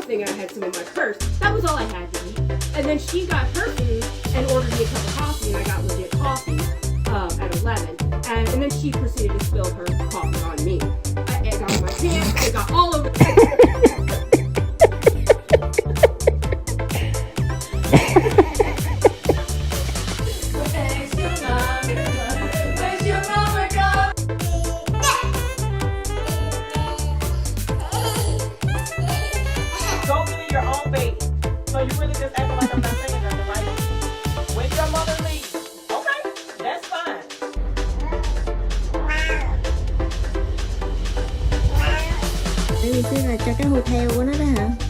something and I had some in my purse. That was all I had to eat. And then she got her food and ordered me a cup of coffee, and I got legit coffee at 11. And then she proceeded to spill her coffee on me. It got on my pants. It got all over. Go get in your own baby. So you really just acting like I'm not saying nothing, right? When your mother leaves, okay, that's fine. Tại vì xưa là cho cái hotel của nó đó hả?